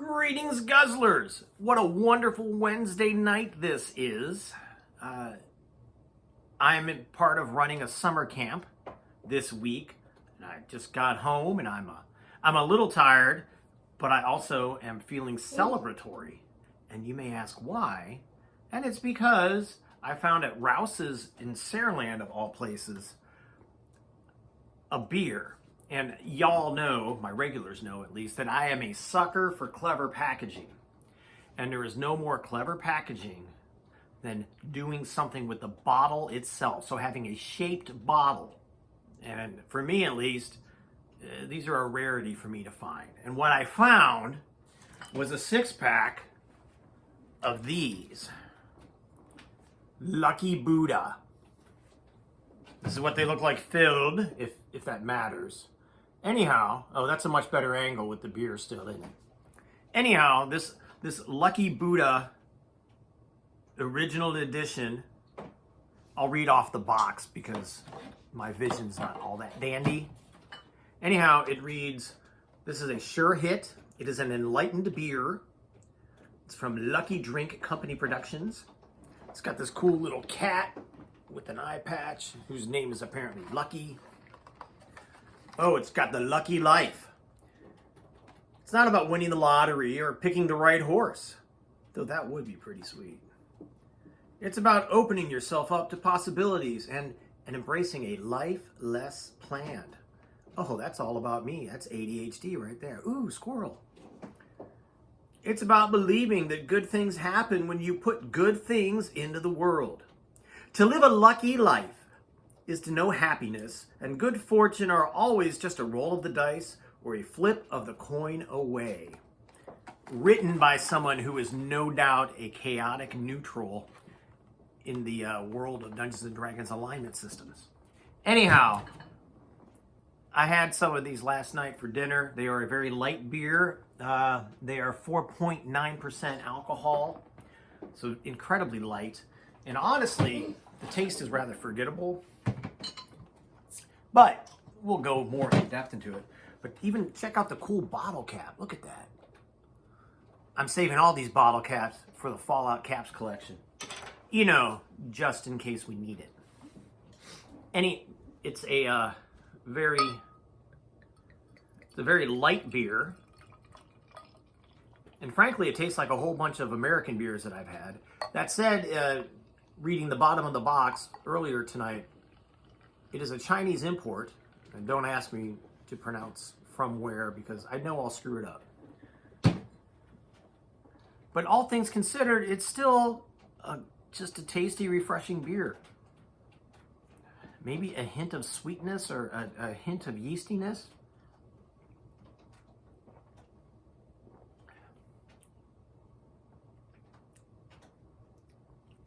Greetings, Guzzlers! What a wonderful Wednesday night this is. I'm in part of running a summer camp this week, and I just got home, and I'm a little tired, but I also am feeling celebratory. And you may ask why, and it's because I found at Rouse's in Saraland, of all places, a beer. And y'all know, my regulars know at least, that I am a sucker for clever packaging. And there is no more clever packaging than doing something with the bottle itself. So having a shaped bottle. And for me at least, these are a rarity for me to find. And what I found was a 6-pack of these. Lucky Buddha. This is what they look like filled, if that matters. Anyhow, oh, that's a much better angle with the beer still in it. Anyhow, this Lucky Buddha original edition, I'll read off the box because my vision's not all that dandy. Anyhow, it reads, this is a sure hit. It is an enlightened beer. It's from Lucky Drink Company Productions. It's got this cool little cat with an eye patch whose name is apparently Lucky. Oh, it's got the lucky life. It's not about winning the lottery or picking the right horse, though that would be pretty sweet. It's about opening yourself up to possibilities and embracing a life less planned. Oh, that's all about me. That's ADHD right there. Ooh, squirrel. It's about believing that good things happen when you put good things into the world. To live a lucky life is to know happiness and good fortune are always just a roll of the dice or a flip of the coin away. Written by someone who is no doubt a chaotic neutral in the world of Dungeons & Dragons alignment systems. Anyhow, I had some of these last night for dinner. They are a very light beer. They are 4.9% alcohol, so incredibly light. And honestly, the taste is rather forgettable. But we'll go more in depth into it. But even check out the cool bottle cap. Look at that. I'm saving all these bottle caps for the Fallout Caps collection. You know, just in case we need it. It's a very light beer. And frankly, it tastes like a whole bunch of American beers that I've had. That said, reading the bottom of the box earlier tonight, it is a Chinese import, and don't ask me to pronounce from where because I know I'll screw it up. But all things considered, it's still just a tasty, refreshing beer. Maybe a hint of sweetness or a hint of yeastiness.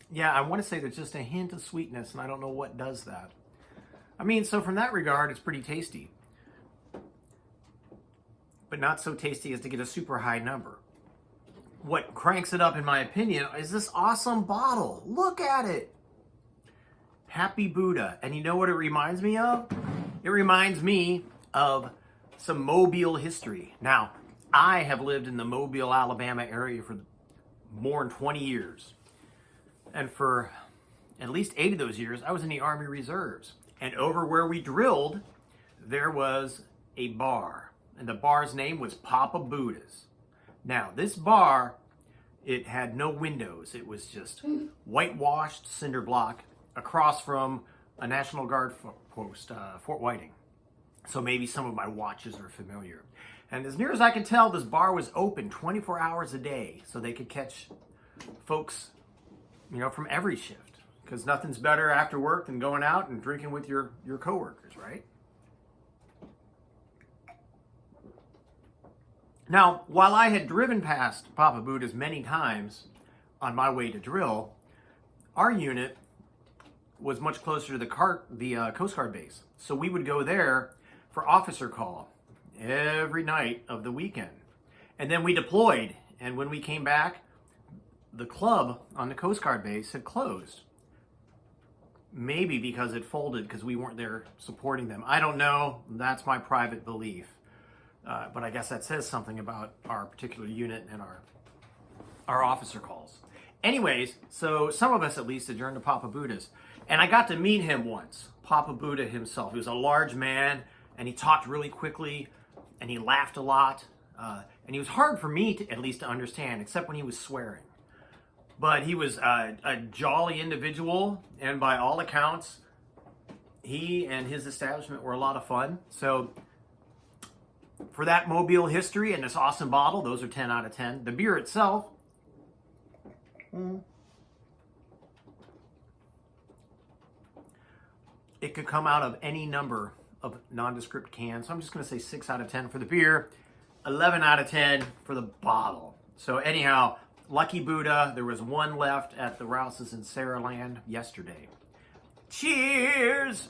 Yeah, I want to say there's just a hint of sweetness, and I don't know what does that. I mean, so from that regard, it's pretty tasty. But not so tasty as to get a super high number. What cranks it up, in my opinion, is this awesome bottle. Look at it. Happy Buddha. And you know what it reminds me of? It reminds me of some Mobile history. Now, I have lived in the Mobile, Alabama area for more than 20 years. And for at least 8 of those years, I was in the Army Reserves. And over where we drilled, there was a bar. And the bar's name was Papa Buddha's. Now, this bar, it had no windows. It was just whitewashed cinder block across from a National Guard post, Fort Whiting. So maybe some of my watches are familiar. And as near as I can tell, this bar was open 24 hours a day. So they could catch folks, you know, from every shift. Because nothing's better after work than going out and drinking with your coworkers, right? Now, while I had driven past Papa Buddha's many times on my way to drill, our unit was much closer to the Coast Guard base. So we would go there for officer call every night of the weekend. And then we deployed. And when we came back, the club on the Coast Guard base had closed. Maybe because it folded because we weren't there supporting them. I don't know. That's my private belief. But I guess that says something about our particular unit and our officer calls. Anyways, so some of us at least adjourned to Papa Buddha's. And I got to meet him once, Papa Buddha himself. He was a large man, and he talked really quickly, and he laughed a lot. And he was hard for me to at least to understand, except when he was swearing. But he was a jolly individual, and by all accounts, he and his establishment were a lot of fun. So for that Mobile history and this awesome bottle, those are 10 out of 10. The beer itself, it could come out of any number of nondescript cans. So I'm just going to say 6 out of 10 for the beer, 11 out of 10 for the bottle. So anyhow, Lucky Buddha, there was one left at the Rouses in Saraland yesterday. Cheers!